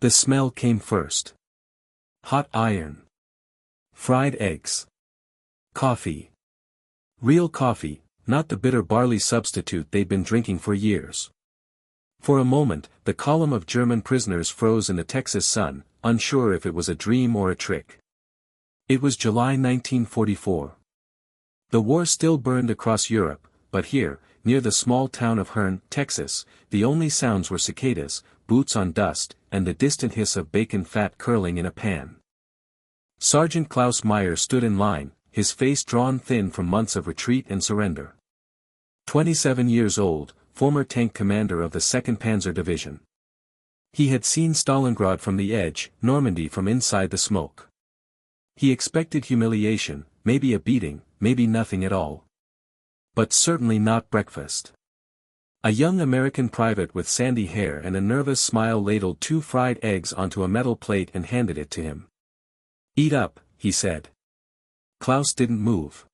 The smell came first. Hot iron. Fried eggs. Coffee. Real coffee, not the bitter barley substitute they'd been drinking for years. For a moment, the column of German prisoners froze in the Texas sun, unsure if it was a dream or a trick. It was July 1944. The war still burned across Europe, but here, near the small town of Hearne, Texas, the only sounds were cicadas, boots on dust, and the distant hiss of bacon fat curling in a pan. Sergeant Klaus Meyer stood in line, his face drawn thin from months of retreat and surrender. 27 years old, former tank commander of the 2nd Panzer Division. He had seen Stalingrad from the edge, Normandy from inside the smoke. He expected humiliation, maybe a beating, maybe nothing at all. But certainly not breakfast. A young American private with sandy hair and a nervous smile ladled 2 fried eggs onto a metal plate and handed it to him. "Eat up," he said. Klaus didn't move.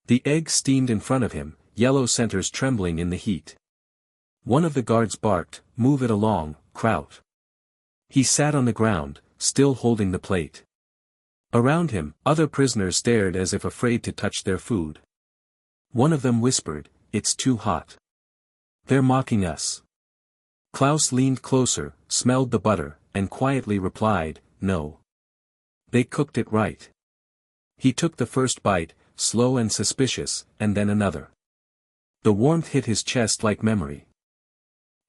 The eggs steamed in front of him, yellow centers trembling in the heat. One of the guards barked, "Move it along, Kraut." He sat on the ground, still holding the plate. Around him, other prisoners stared as if afraid to touch their food. One of them whispered, "It's too hot. They're mocking us." Klaus leaned closer, smelled the butter, and quietly replied, "No. They cooked it right." He took the first bite, slow and suspicious, and then another. The warmth hit his chest like memory.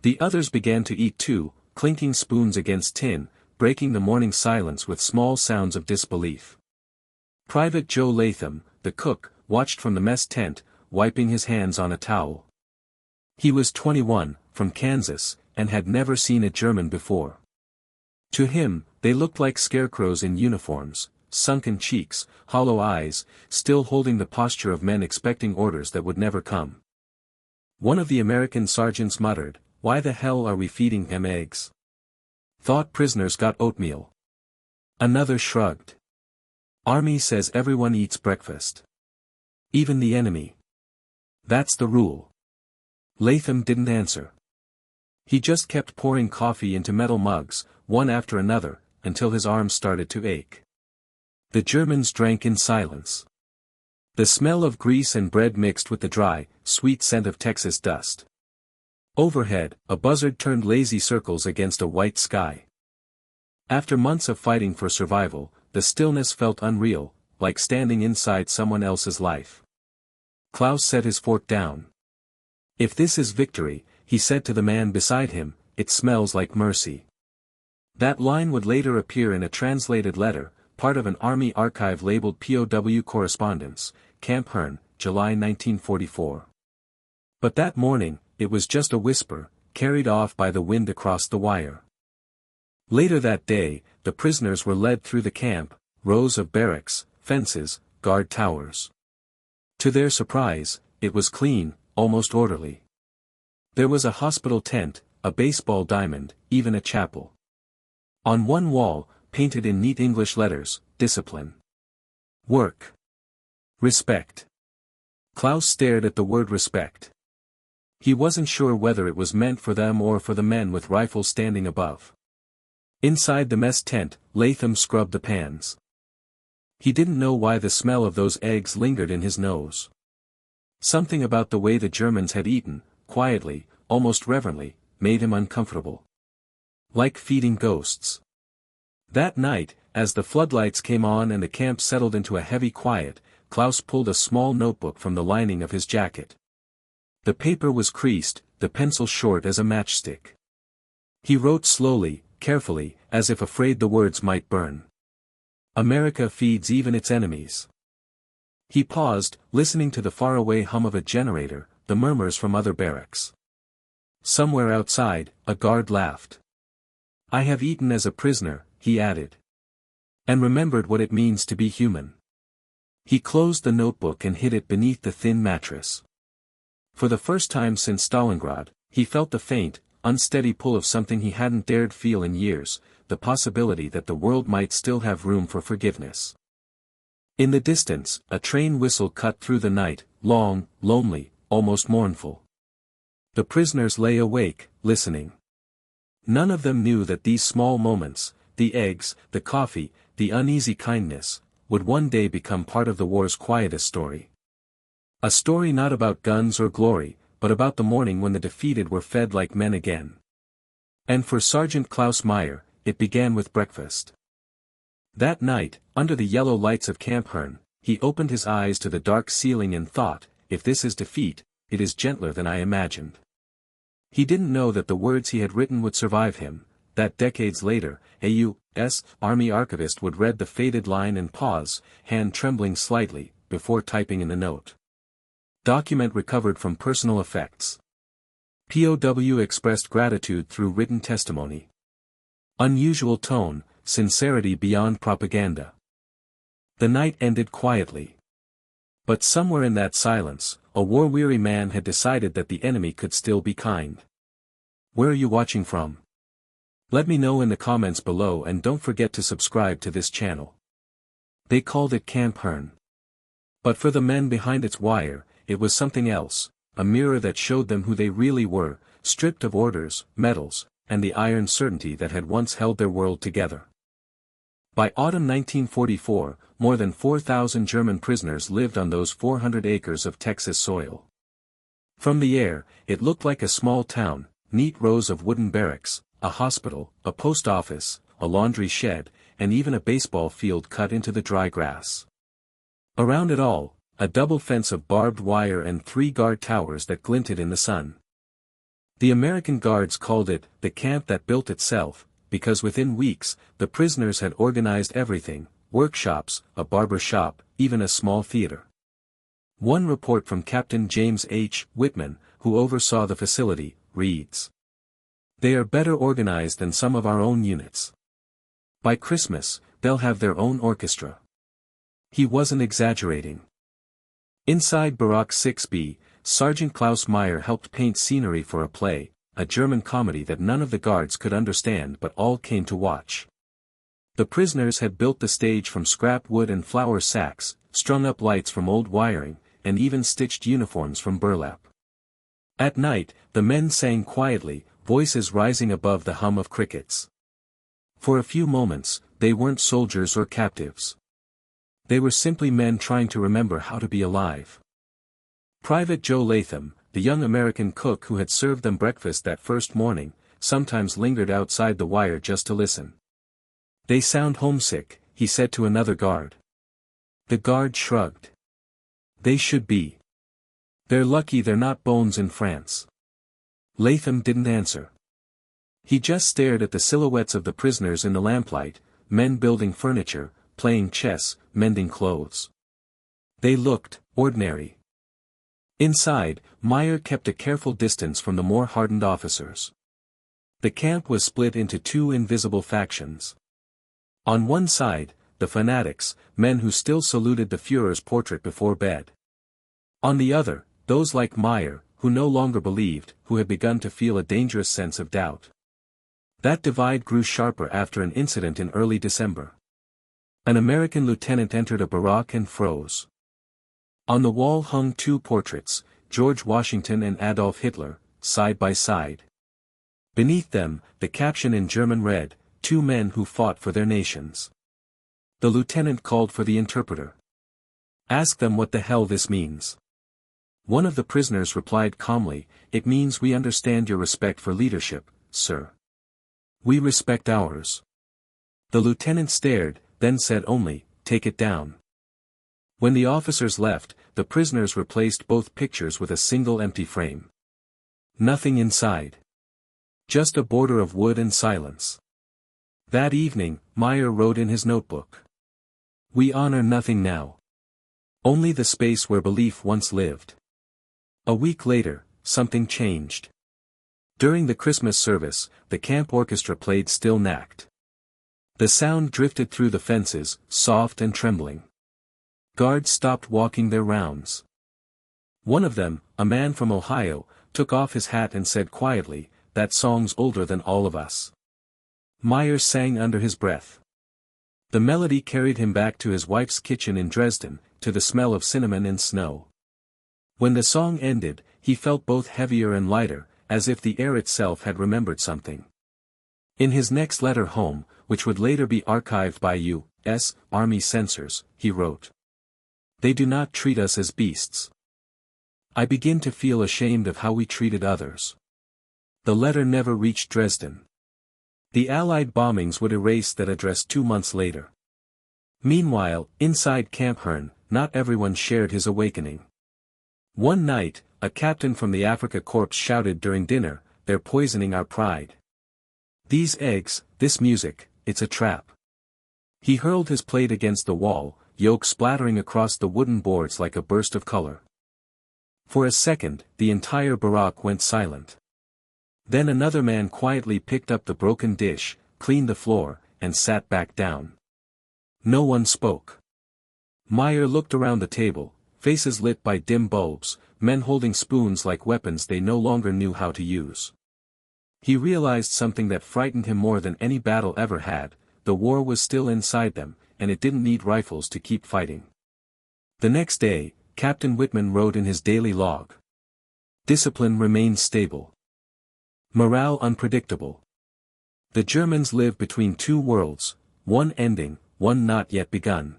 The others began to eat too, clinking spoons against tin, breaking the morning silence with small sounds of disbelief. Private Joe Latham, the cook, watched from the mess tent, wiping his hands on a towel. He was 21, from Kansas, and had never seen a German before. To him, they looked like scarecrows in uniforms, sunken cheeks, hollow eyes, still holding the posture of men expecting orders that would never come. One of the American sergeants muttered, "Why the hell are we feeding them eggs? Thought prisoners got oatmeal." Another shrugged. "Army says everyone eats breakfast. Even the enemy. That's the rule." Latham didn't answer. He just kept pouring coffee into metal mugs, one after another, until his arms started to ache. The Germans drank in silence. The smell of grease and bread mixed with the dry, sweet scent of Texas dust. Overhead, a buzzard turned lazy circles against a white sky. After months of fighting for survival, the stillness felt unreal, like standing inside someone else's life. Klaus set his fork down. "If this is victory," he said to the man beside him, "it smells like mercy." That line would later appear in a translated letter, part of an army archive labeled POW Correspondence, Camp Hearne, July 1944. But that morning, it was just a whisper, carried off by the wind across the wire. Later that day, the prisoners were led through the camp, rows of barracks, fences, guard towers. To their surprise, it was clean, almost orderly. There was a hospital tent, a baseball diamond, even a chapel. On one wall, painted in neat English letters, "Discipline. Work. Respect." Klaus stared at the word respect. He wasn't sure whether it was meant for them or for the men with rifles standing above. Inside the mess tent, Latham scrubbed the pans. He didn't know why the smell of those eggs lingered in his nose. Something about the way the Germans had eaten, quietly, almost reverently, made him uncomfortable. Like feeding ghosts. That night, as the floodlights came on and the camp settled into a heavy quiet, Klaus pulled a small notebook from the lining of his jacket. The paper was creased, the pencil short as a matchstick. He wrote slowly, carefully, as if afraid the words might burn. "America feeds even its enemies." He paused, listening to the faraway hum of a generator, the murmurs from other barracks. Somewhere outside, a guard laughed. "I have eaten as a prisoner," he added. "And remembered what it means to be human." He closed the notebook and hid it beneath the thin mattress. For the first time since Stalingrad, he felt the faint, unsteady pull of something he hadn't dared feel in years, the possibility that the world might still have room for forgiveness. In the distance, a train whistle cut through the night, long, lonely, almost mournful. The prisoners lay awake, listening. None of them knew that these small moments, the eggs, the coffee, the uneasy kindness, would one day become part of the war's quietest story. A story not about guns or glory, but about the morning when the defeated were fed like men again. And for Sergeant Klaus Meyer, it began with breakfast. That night, under the yellow lights of Camp Hearn, he opened his eyes to the dark ceiling and thought, if this is defeat, it is gentler than I imagined. He didn't know that the words he had written would survive him, that decades later, a U.S. Army archivist would read the faded line and pause, hand trembling slightly, before typing in the note. Document recovered from personal effects. POW expressed gratitude through written testimony. Unusual tone, sincerity beyond propaganda. The night ended quietly. But somewhere in that silence, a war-weary man had decided that the enemy could still be kind. Where are you watching from? Let me know in the comments below and don't forget to subscribe to this channel. They called it Camp Hearn. But for the men behind its wire, it was something else, a mirror that showed them who they really were, stripped of orders, medals, and the iron certainty that had once held their world together. By autumn 1944, more than 4,000 German prisoners lived on those 400 acres of Texas soil. From the air, it looked like a small town, neat rows of wooden barracks, a hospital, a post office, a laundry shed, and even a baseball field cut into the dry grass. Around it all, a double fence of barbed wire and 3 guard towers that glinted in the sun. The American guards called it the camp that built itself, because within weeks, the prisoners had organized everything, workshops, a barber shop, even a small theater. One report from Captain James H. Whitman, who oversaw the facility, reads: "They are better organized than some of our own units. By Christmas, they'll have their own orchestra." He wasn't exaggerating. Inside Barrack 6B, Sergeant Klaus Meyer helped paint scenery for a play, a German comedy that none of the guards could understand but all came to watch. The prisoners had built the stage from scrap wood and flour sacks, strung up lights from old wiring, and even stitched uniforms from burlap. At night, the men sang quietly, voices rising above the hum of crickets. For a few moments, they weren't soldiers or captives. They were simply men trying to remember how to be alive. Private Joe Latham, the young American cook who had served them breakfast that first morning, sometimes lingered outside the wire just to listen. "They sound homesick," he said to another guard. The guard shrugged. "They should be. They're lucky they're not bones in France." Latham didn't answer. He just stared at the silhouettes of the prisoners in the lamplight, men building furniture, playing chess, mending clothes. They looked ordinary. Inside, Meyer kept a careful distance from the more hardened officers. The camp was split into 2 invisible factions. On one side, the fanatics, men who still saluted the Führer's portrait before bed. On the other, those like Meyer, who no longer believed, who had begun to feel a dangerous sense of doubt. That divide grew sharper after an incident in early December. An American lieutenant entered a barrack and froze. On the wall hung 2 portraits, George Washington and Adolf Hitler, side by side. Beneath them, the caption in German read, "Two men who fought for their nations." The lieutenant called for the interpreter. "Ask them what the hell this means." One of the prisoners replied calmly, "It means we understand your respect for leadership, sir. We respect ours." The lieutenant stared, then said only, "Take it down." When the officers left, the prisoners replaced both pictures with a single empty frame. Nothing inside. Just a border of wood and silence. That evening, Meyer wrote in his notebook. "We honor nothing now. Only the space where belief once lived." A week later, something changed. During the Christmas service, the camp orchestra played Still Nacht. The sound drifted through the fences, soft and trembling. Guards stopped walking their rounds. One of them, a man from Ohio, took off his hat and said quietly, "That song's older than all of us." Meyer sang under his breath. The melody carried him back to his wife's kitchen in Dresden, to the smell of cinnamon and snow. When the song ended, he felt both heavier and lighter, as if the air itself had remembered something. In his next letter home, which would later be archived by U.S. Army censors, he wrote, "They do not treat us as beasts. I begin to feel ashamed of how we treated others." The letter never reached Dresden. The Allied bombings would erase that address 2 months later. Meanwhile, inside Camp Herne, not everyone shared his awakening. One night, a captain from the Afrika Korps shouted during dinner, "They're poisoning our pride. These eggs, this music, it's a trap." He hurled his plate against the wall, yolk splattering across the wooden boards like a burst of color. For a second, the entire barrack went silent. Then another man quietly picked up the broken dish, cleaned the floor, and sat back down. No one spoke. Meyer looked around the table, faces lit by dim bulbs, men holding spoons like weapons they no longer knew how to use. He realized something that frightened him more than any battle ever had: the war was still inside them, and it didn't need rifles to keep fighting. The next day, Captain Whitman wrote in his daily log. Discipline remained stable. Morale unpredictable. The Germans live between two worlds, one ending, one not yet begun.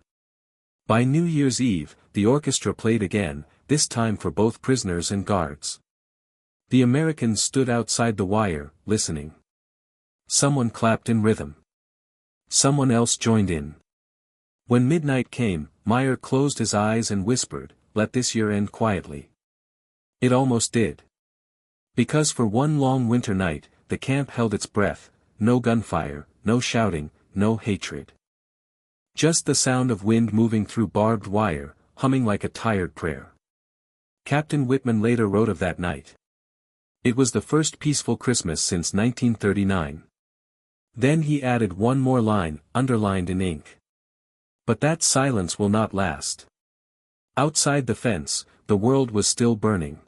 By New Year's Eve, the orchestra played again, this time for both prisoners and guards. The Americans stood outside the wire, listening. Someone clapped in rhythm. Someone else joined in. When midnight came, Meyer closed his eyes and whispered, "Let this year end quietly." It almost did. Because for one long winter night, the camp held its breath, no gunfire, no shouting, no hatred. Just the sound of wind moving through barbed wire, humming like a tired prayer. Captain Whitman later wrote of that night. It was the first peaceful Christmas since 1939. Then he added one more line, underlined in ink. But that silence will not last. Outside the fence, the world was still burning.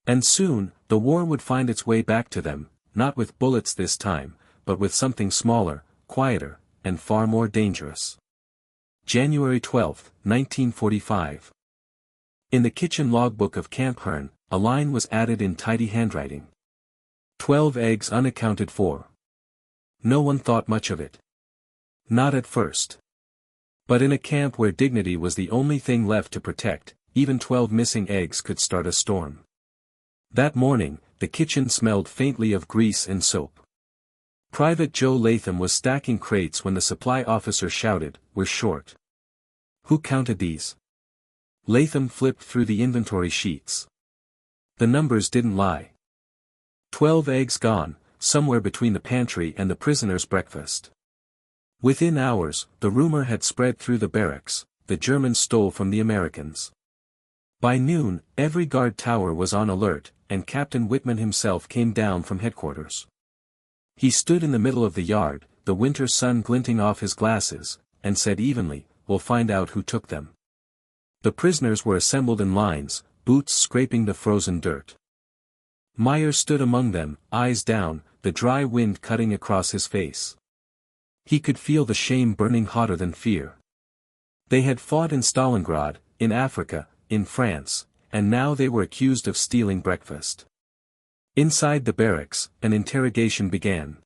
And soon, the war would find its way back to them, not with bullets this time, but with something smaller, quieter, and far more dangerous. January 12, 1945. In the kitchen logbook of Camp Herne, a line was added in tidy handwriting. 12 eggs unaccounted for. No one thought much of it. Not at first. But in a camp where dignity was the only thing left to protect, even 12 missing eggs could start a storm. That morning, the kitchen smelled faintly of grease and soap. Private Joe Latham was stacking crates when the supply officer shouted, "We're short." "Who counted these?" Latham flipped through the inventory sheets. The numbers didn't lie. 12 eggs gone, somewhere between the pantry and the prisoner's breakfast. Within hours, the rumor had spread through the barracks: the Germans stole from the Americans. By noon, every guard tower was on alert, and Captain Whitman himself came down from headquarters. He stood in the middle of the yard, the winter sun glinting off his glasses, and said evenly, "We'll find out who took them." The prisoners were assembled in lines, boots scraping the frozen dirt. Meyer stood among them, eyes down, the dry wind cutting across his face. He could feel the shame burning hotter than fear. They had fought in Stalingrad, in Africa, in France, and now they were accused of stealing breakfast. Inside the barracks, an interrogation began.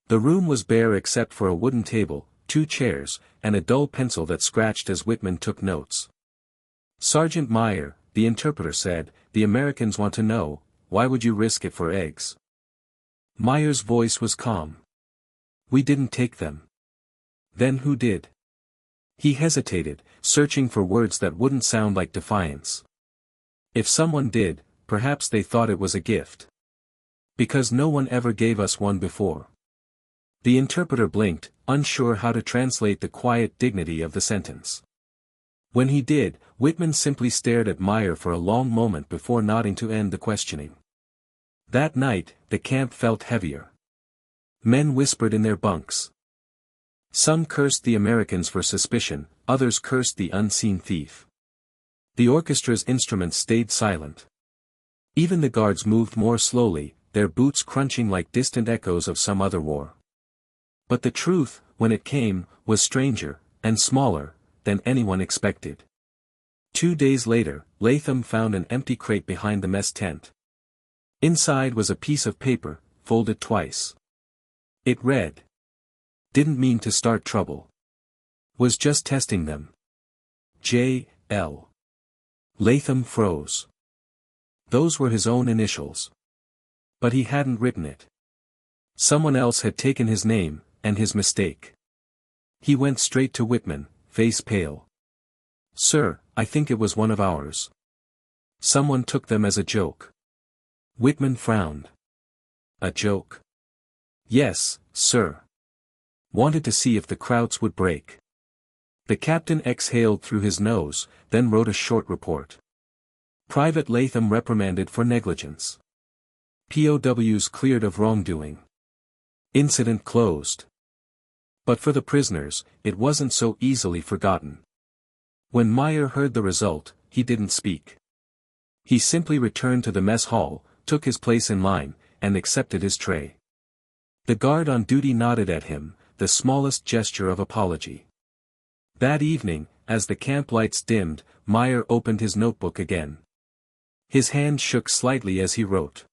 The room was bare except for a wooden table, 2 chairs, and a dull pencil that scratched as Whitman took notes. "Sergeant Meyer," the interpreter said, "the Americans want to know, why would you risk it for eggs?" Meyer's voice was calm. "We didn't take them." "Then who did?" He hesitated, searching for words that wouldn't sound like defiance. "If someone did, perhaps they thought it was a gift. Because no one ever gave us one before." The interpreter blinked, unsure how to translate the quiet dignity of the sentence. When he did, Whitman simply stared at Meyer for a long moment before nodding to end the questioning. That night, the camp felt heavier. Men whispered in their bunks. Some cursed the Americans for suspicion, others cursed the unseen thief. The orchestra's instruments stayed silent. Even the guards moved more slowly, their boots crunching like distant echoes of some other war. But the truth, when it came, was stranger, and smaller, than anyone expected. 2 days later, Latham found an empty crate behind the mess tent. Inside was a piece of paper, folded twice. It read. Didn't mean to start trouble. Was just testing them. J. L. Latham froze. Those were his own initials. But he hadn't written it. Someone else had taken his name, and his mistake. He went straight to Whitman, face pale. Sir, I think it was one of ours. Someone took them as a joke. Whitman frowned. A joke? Yes, sir. Wanted to see if the Krauts would break. The captain exhaled through his nose, then wrote a short report. Private Latham reprimanded for negligence. POWs cleared of wrongdoing. Incident closed. But for the prisoners, it wasn't so easily forgotten. When Meyer heard the result, he didn't speak. He simply returned to the mess hall, took his place in line, and accepted his tray. The guard on duty nodded at him, the smallest gesture of apology. That evening, as the camp lights dimmed, Meyer opened his notebook again. His hand shook slightly as he wrote.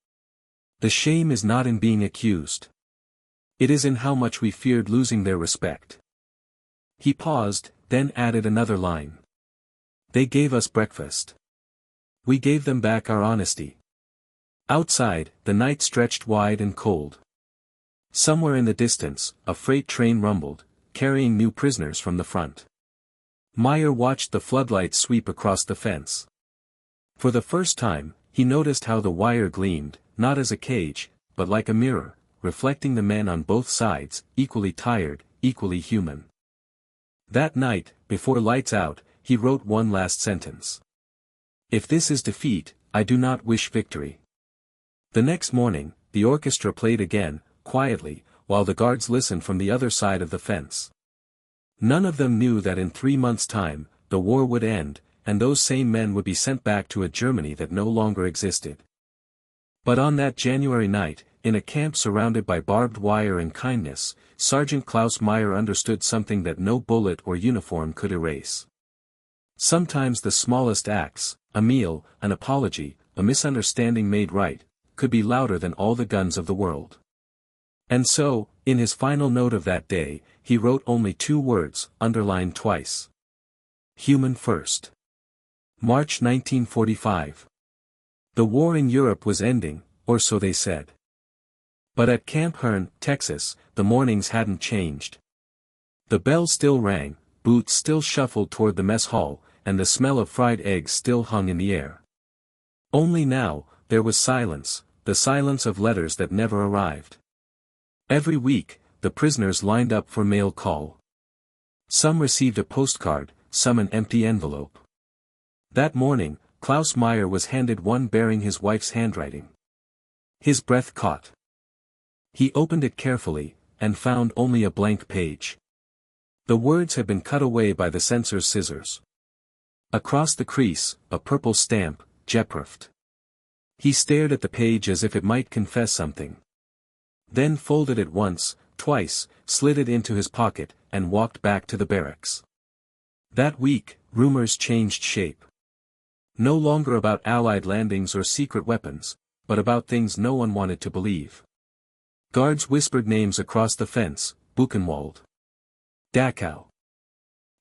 The shame is not in being accused. It is in how much we feared losing their respect. He paused, then added another line. They gave us breakfast. We gave them back our honesty. Outside, the night stretched wide and cold. Somewhere in the distance, a freight train rumbled, carrying new prisoners from the front. Meyer watched the floodlights sweep across the fence. For the first time, he noticed how the wire gleamed, not as a cage, but like a mirror, reflecting the men on both sides, equally tired, equally human. That night, before lights out, he wrote one last sentence. If this is defeat, I do not wish victory. The next morning, the orchestra played again, quietly, while the guards listened from the other side of the fence. None of them knew that in 3 months' time, the war would end, and those same men would be sent back to a Germany that no longer existed. But on that January night, in a camp surrounded by barbed wire and kindness, Sergeant Klaus Meyer understood something that no bullet or uniform could erase. Sometimes the smallest acts, a meal, an apology, a misunderstanding made right, could be louder than all the guns of the world. And so, in his final note of that day, he wrote only 2 words, underlined twice. Human first. March 1945. The war in Europe was ending, or so they said. But at Camp Hearn, Texas, the mornings hadn't changed. The bell still rang, boots still shuffled toward the mess hall, and the smell of fried eggs still hung in the air. Only now, there was silence, the silence of letters that never arrived. Every week, the prisoners lined up for mail call. Some received a postcard, some an empty envelope. That morning, Klaus Meyer was handed one bearing his wife's handwriting. His breath caught. He opened it carefully, and found only a blank page. The words had been cut away by the censor's scissors. Across the crease, a purple stamp, Geprüft. He stared at the page as if it might confess something. Then folded it once, twice, slid it into his pocket, and walked back to the barracks. That week, rumors changed shape. No longer about Allied landings or secret weapons, but about things no one wanted to believe. Guards whispered names across the fence, Buchenwald. Dachau.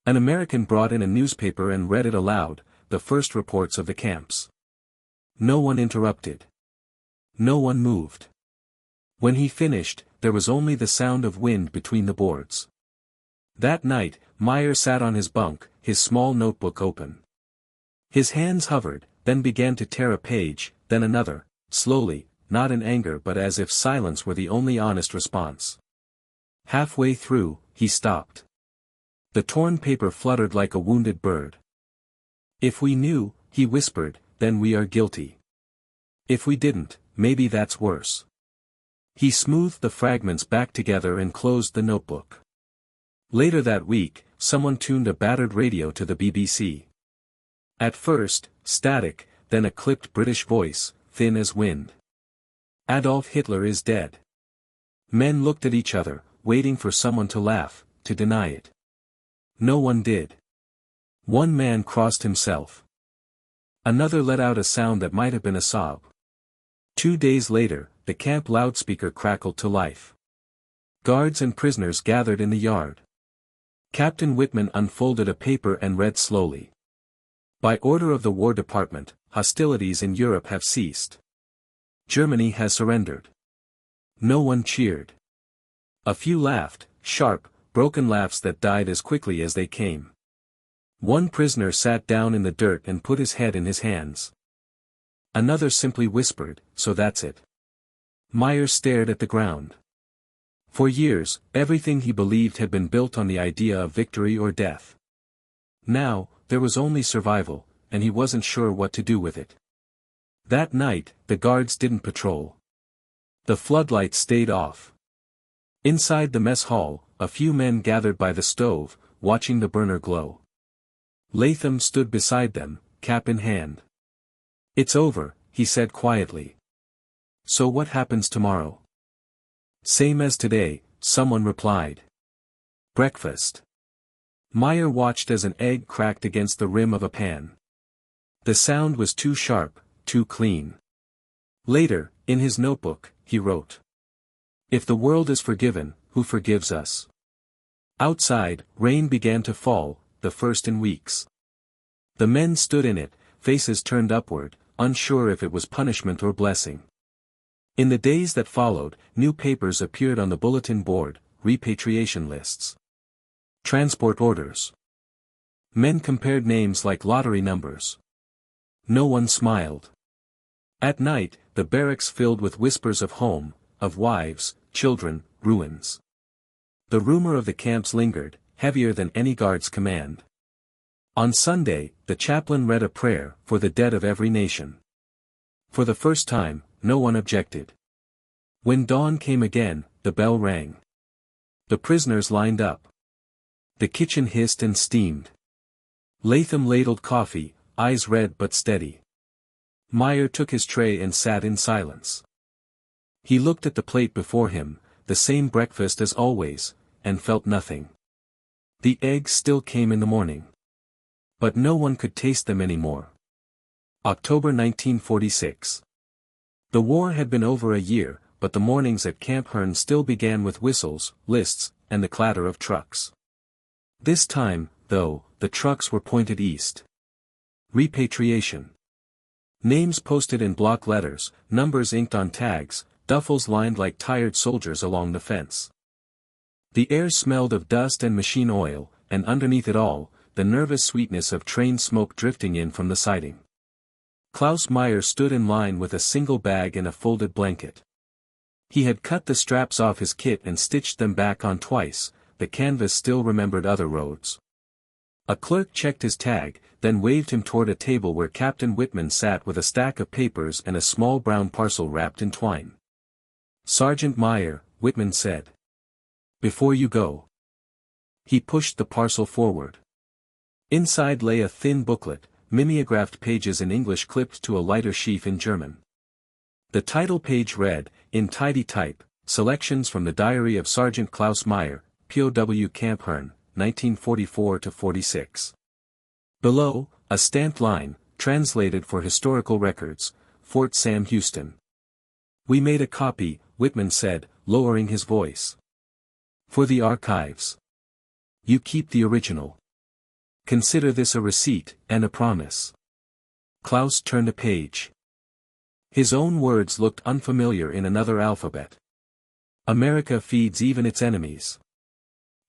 An American brought in a newspaper and read it aloud, the first reports of the camps. No one interrupted. No one moved. When he finished, there was only the sound of wind between the boards. That night, Meyer sat on his bunk, his small notebook open. His hands hovered, then began to tear a page, then another, slowly, not in anger but as if silence were the only honest response. Halfway through, he stopped. The torn paper fluttered like a wounded bird. If we knew, he whispered, then we are guilty. If we didn't, maybe that's worse. He smoothed the fragments back together and closed the notebook. Later that week, someone tuned a battered radio to the BBC. At first, static, then a clipped British voice, thin as wind. Adolf Hitler is dead. Men looked at each other, waiting for someone to laugh, to deny it. No one did. One man crossed himself. Another let out a sound that might have been a sob. 2 days later, the camp loudspeaker crackled to life. Guards and prisoners gathered in the yard. Captain Whitman unfolded a paper and read slowly. By order of the War Department, hostilities in Europe have ceased. Germany has surrendered. No one cheered. A few laughed, sharp, broken laughs that died as quickly as they came. One prisoner sat down in the dirt and put his head in his hands. Another simply whispered, "So that's it." Meyer stared at the ground. For years, everything he believed had been built on the idea of victory or death. Now, there was only survival, and he wasn't sure what to do with it. That night, the guards didn't patrol. The floodlights stayed off. Inside the mess hall, a few men gathered by the stove, watching the burner glow. Latham stood beside them, cap in hand. "It's over," he said quietly. "So what happens tomorrow?" "Same as today," someone replied. "Breakfast." Meyer watched as an egg cracked against the rim of a pan. The sound was too sharp, too clean. Later, in his notebook, he wrote, "If the world is forgiven, who forgives us?" Outside, rain began to fall, the first in weeks. The men stood in it, faces turned upward, unsure if it was punishment or blessing. In the days that followed, new papers appeared on the bulletin board, repatriation lists. Transport orders. Men compared names like lottery numbers. No one smiled. At night, the barracks filled with whispers of home, of wives, children, ruins. The rumor of the camps lingered, heavier than any guard's command. On Sunday, the chaplain read a prayer for the dead of every nation. For the first time, no one objected. When dawn came again, the bell rang. The prisoners lined up. The kitchen hissed and steamed. Latham ladled coffee, eyes red but steady. Meyer took his tray and sat in silence. He looked at the plate before him, the same breakfast as always, and felt nothing. The eggs still came in the morning. But no one could taste them anymore. October 1946. The war had been over a year, but the mornings at Camp Hearn still began with whistles, lists, and the clatter of trucks. This time, though, the trucks were pointed east. Repatriation. Names posted in block letters, numbers inked on tags, duffels lined like tired soldiers along the fence. The air smelled of dust and machine oil, and underneath it all, the nervous sweetness of train smoke drifting in from the siding. Klaus Meyer stood in line with a single bag and a folded blanket. He had cut the straps off his kit and stitched them back on twice, the canvas still remembered other roads. A clerk checked his tag, then waved him toward a table where Captain Whitman sat with a stack of papers and a small brown parcel wrapped in twine. "Sergeant Meyer," Whitman said. "Before you go." He pushed the parcel forward. Inside lay a thin booklet, mimeographed pages in English clipped to a lighter sheaf in German. The title page read, in tidy type, "Selections from the Diary of Sergeant Klaus Meyer, POW Camp Hearn, 1944-46. Below, a stamped line, translated for historical records, Fort Sam Houston. "We made a copy," Whitman said, lowering his voice. "For the archives. You keep the original. Consider this a receipt, and a promise." Klaus turned a page. His own words looked unfamiliar in another alphabet. "America feeds even its enemies."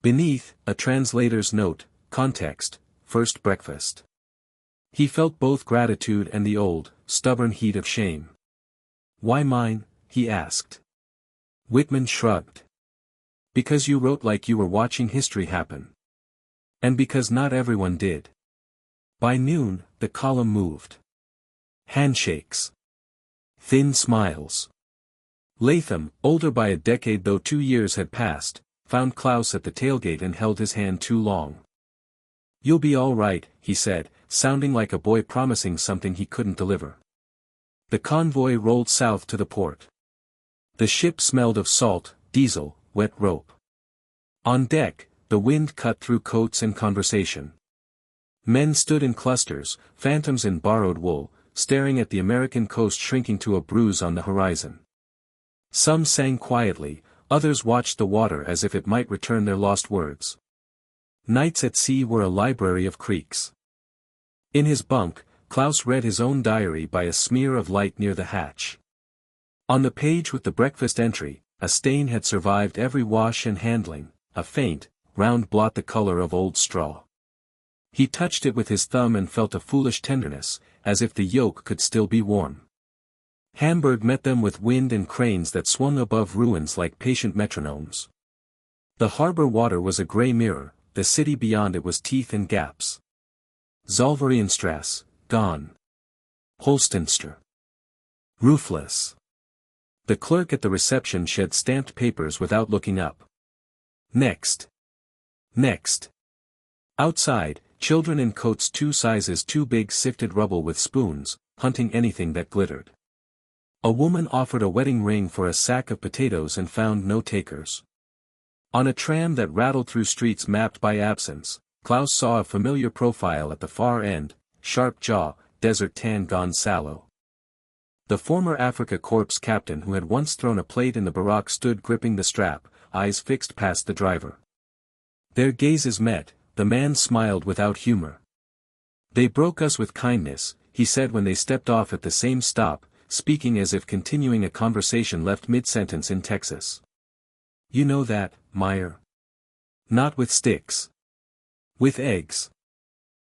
Beneath, a translator's note, context, "First breakfast." He felt both gratitude and the old, stubborn heat of shame. "Why mine?" he asked. Whitman shrugged. "Because you wrote like you were watching history happen. And because not everyone did." By noon, the column moved. Handshakes. Thin smiles. Latham, older by a decade though 2 years had passed, found Klaus at the tailgate and held his hand too long. "You'll be all right," he said, sounding like a boy promising something he couldn't deliver. The convoy rolled south to the port. The ship smelled of salt, diesel, wet rope. On deck, the wind cut through coats and conversation. Men stood in clusters, phantoms in borrowed wool, staring at the American coast shrinking to a bruise on the horizon. Some sang quietly, others watched the water as if it might return their lost words. Nights at sea were a library of creaks. In his bunk, Klaus read his own diary by a smear of light near the hatch. On the page with the breakfast entry, a stain had survived every wash and handling, a faint, round blot the color of old straw. He touched it with his thumb and felt a foolish tenderness, as if the yolk could still be warm. Hamburg met them with wind and cranes that swung above ruins like patient metronomes. The harbor water was a grey mirror, the city beyond it was teeth and gaps. Zollvereinsstrasse, gone. Holstenster. Roofless. The clerk at the reception shed stamped papers without looking up. Next. Next. Outside, children in coats 2 sizes too big sifted rubble with spoons, hunting anything that glittered. A woman offered a wedding ring for a sack of potatoes and found no takers. On a tram that rattled through streets mapped by absence, Klaus saw a familiar profile at the far end, sharp jaw, desert tan gone sallow. The former Africa Corps captain who had once thrown a plate in the barrack stood gripping the strap, eyes fixed past the driver. Their gazes met, the man smiled without humor. "They broke us with kindness," he said when they stepped off at the same stop, speaking as if continuing a conversation left mid-sentence in Texas. "You know that, Meyer? Not with sticks. With eggs."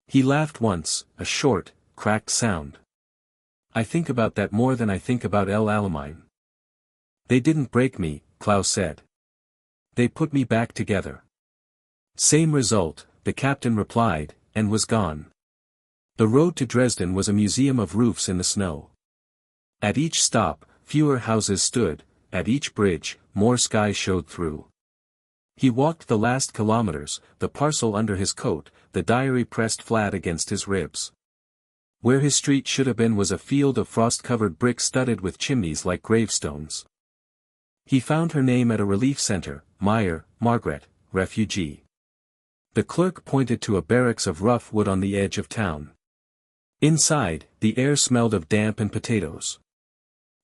He laughed once, a short, cracked sound. "I think about that more than I think about El Alamein." "They didn't break me," Klaus said. "They put me back together." "Same result," the captain replied, and was gone. The road to Dresden was a museum of roofs in the snow. At each stop, fewer houses stood, at each bridge, more sky showed through. He walked the last kilometers, the parcel under his coat, the diary pressed flat against his ribs. Where his street should have been was a field of frost-covered brick studded with chimneys like gravestones. He found her name at a relief center, Meyer, Margaret, refugee. The clerk pointed to a barracks of rough wood on the edge of town. Inside, the air smelled of damp and potatoes.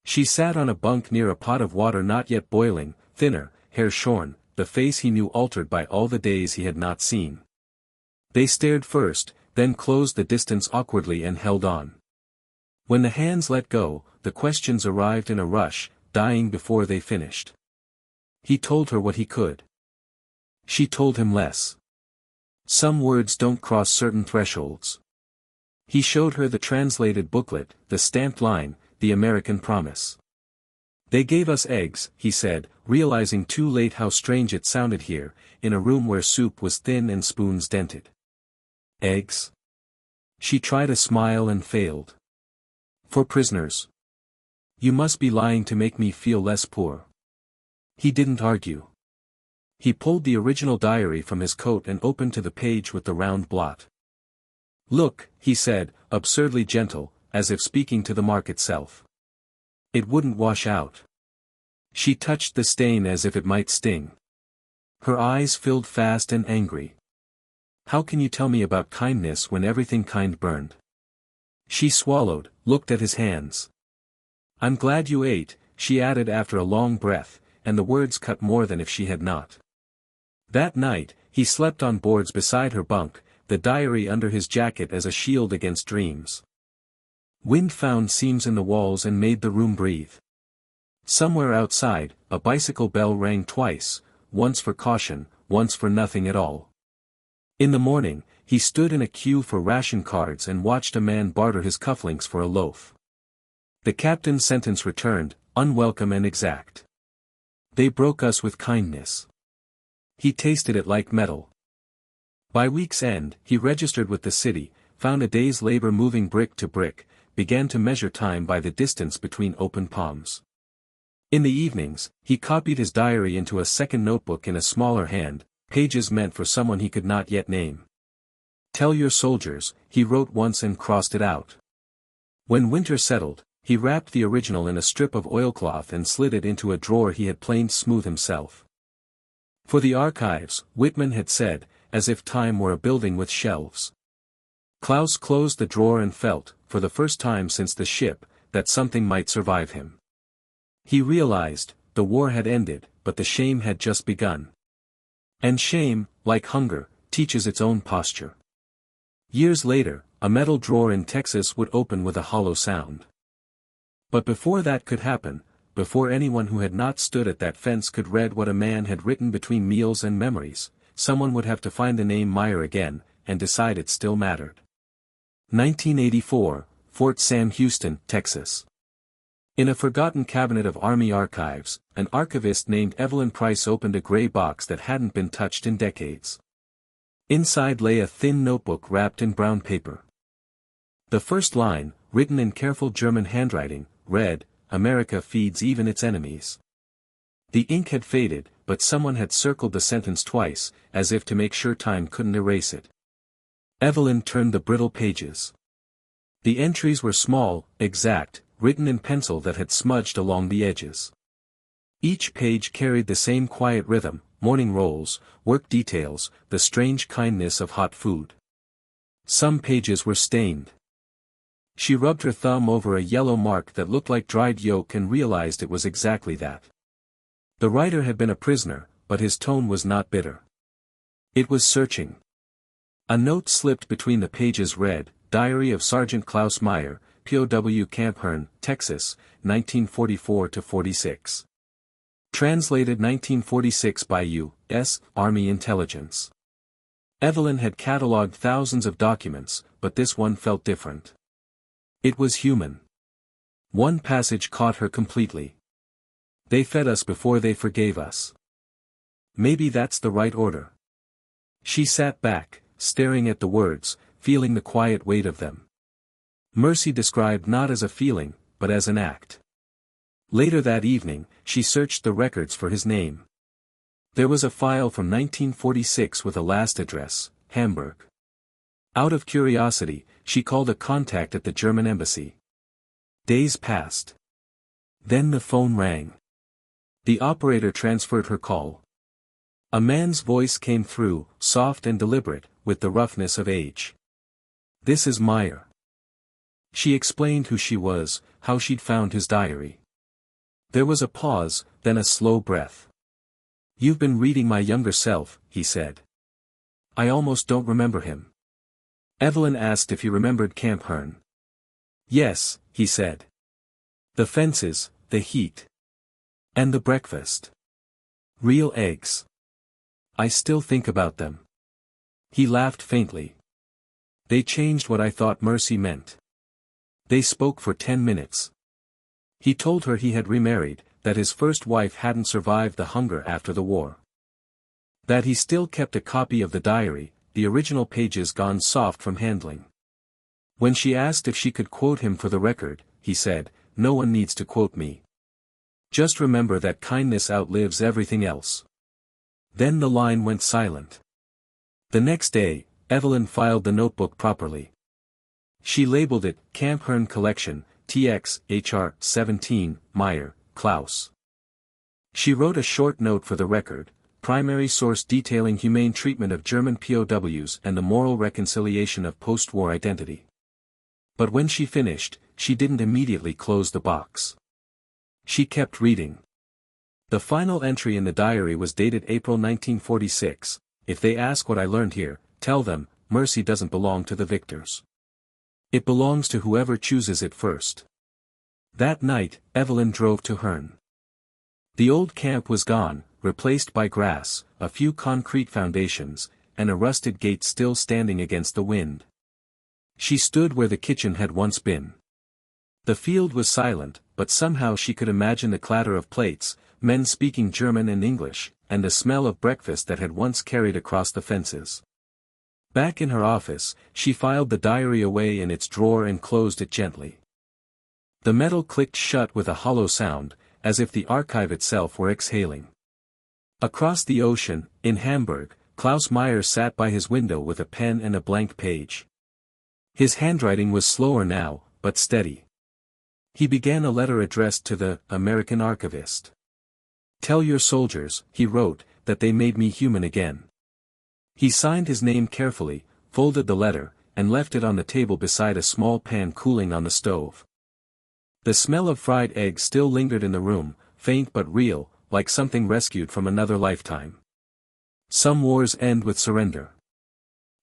She sat on a bunk near a pot of water not yet boiling, thinner, hair shorn, the face he knew altered by all the days he had not seen. They stared first, then closed the distance awkwardly and held on. When the hands let go, the questions arrived in a rush, dying before they finished. He told her what he could. She told him less. Some words don't cross certain thresholds. He showed her the translated booklet, the stamped line, the American promise. "They gave us eggs," he said, realizing too late how strange it sounded here, in a room where soup was thin and spoons dented. "Eggs?" She tried a smile and failed. "For prisoners." "You must be lying to make me feel less poor." He didn't argue. He pulled the original diary from his coat and opened to the page with the round blot. "Look," he said, absurdly gentle, as if speaking to the mark itself. "It wouldn't wash out." She touched the stain as if it might sting. Her eyes filled fast and angry. "How can you tell me about kindness when everything kind burned?" She swallowed, looked at his hands. "I'm glad you ate," she added after a long breath, and the words cut more than if she had not. That night, he slept on boards beside her bunk, the diary under his jacket as a shield against dreams. Wind found seams in the walls and made the room breathe. Somewhere outside, a bicycle bell rang twice, once for caution, once for nothing at all. In the morning, he stood in a queue for ration cards and watched a man barter his cufflinks for a loaf. The captain's sentence returned, unwelcome and exact. "They broke us with kindness." He tasted it like metal. By week's end, he registered with the city, found a day's labor moving brick to brick, began to measure time by the distance between open palms. In the evenings, he copied his diary into a second notebook in a smaller hand, pages meant for someone he could not yet name. "Tell your soldiers," he wrote once and crossed it out. When winter settled, he wrapped the original in a strip of oilcloth and slid it into a drawer he had planed smooth himself. For the archives, Whitman had said, as if time were a building with shelves. Klaus closed the drawer and felt, for the first time since the ship, that something might survive him. He realized, the war had ended, but the shame had just begun. And shame, like hunger, teaches its own posture. Years later, a metal drawer in Texas would open with a hollow sound. But before that could happen, before anyone who had not stood at that fence could read what a man had written between meals and memories, someone would have to find the name Meyer again, and decide it still mattered. 1984, Fort Sam Houston, Texas. In a forgotten cabinet of Army archives, an archivist named Evelyn Price opened a gray box that hadn't been touched in decades. Inside lay a thin notebook wrapped in brown paper. The first line, written in careful German handwriting, read, "America feeds even its enemies." The ink had faded, but someone had circled the sentence twice, as if to make sure time couldn't erase it. Evelyn turned the brittle pages. The entries were small, exact, written in pencil that had smudged along the edges. Each page carried the same quiet rhythm: morning rolls, work details, the strange kindness of hot food. Some pages were stained. She rubbed her thumb over a yellow mark that looked like dried yolk and realized it was exactly that. The writer had been a prisoner, but his tone was not bitter. It was searching. A note slipped between the pages read, "Diary of Sergeant Klaus Meyer, POW Camp Hearn, Texas, 1944-46. Translated 1946 by U.S. Army Intelligence." Evelyn had catalogued thousands of documents, but this one felt different. It was human. One passage caught her completely. "They fed us before they forgave us." Maybe that's the right order. She sat back, staring at the words, feeling the quiet weight of them. Mercy described not as a feeling, but as an act. Later that evening, she searched the records for his name. There was a file from 1946 with a last address, Hamburg. Out of curiosity, she called a contact at the German embassy. Days passed. Then the phone rang. The operator transferred her call. A man's voice came through, soft and deliberate, with the roughness of age. "This is Meyer." She explained who she was, how she'd found his diary. There was a pause, then a slow breath. "You've been reading my younger self," he said. "I almost don't remember him." Evelyn asked if he remembered Camp Hearn. "Yes," he said. "The fences, the heat. And the breakfast. Real eggs. I still think about them." He laughed faintly. "They changed what I thought mercy meant." They spoke for 10 minutes. He told her he had remarried, that his first wife hadn't survived the hunger after the war. That he still kept a copy of the diary, the original pages gone soft from handling. When she asked if she could quote him for the record, he said, "No one needs to quote me. Just remember that kindness outlives everything else." Then the line went silent. The next day, Evelyn filed the notebook properly. She labeled it, Camp Hearn Collection, TX, HR, 17, Meyer, Klaus. She wrote a short note for the record, primary source detailing humane treatment of German POWs and the moral reconciliation of post-war identity. But when she finished, she didn't immediately close the box. She kept reading. The final entry in the diary was dated April 1946, "If they ask what I learned here, tell them, mercy doesn't belong to the victors. It belongs to whoever chooses it first." That night, Evelyn drove to Hearn. The old camp was gone, replaced by grass, a few concrete foundations, and a rusted gate still standing against the wind. She stood where the kitchen had once been. The field was silent, but somehow she could imagine the clatter of plates, men speaking German and English, and the smell of breakfast that had once carried across the fences. Back in her office, she filed the diary away in its drawer and closed it gently. The metal clicked shut with a hollow sound, as if the archive itself were exhaling. Across the ocean, in Hamburg, Klaus Meyer sat by his window with a pen and a blank page. His handwriting was slower now, but steady. He began a letter addressed to the American archivist. "Tell your soldiers," he wrote, "that they made me human again." He signed his name carefully, folded the letter, and left it on the table beside a small pan cooling on the stove. The smell of fried eggs still lingered in the room, faint but real, like something rescued from another lifetime. Some wars end with surrender.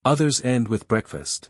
Others end with breakfast.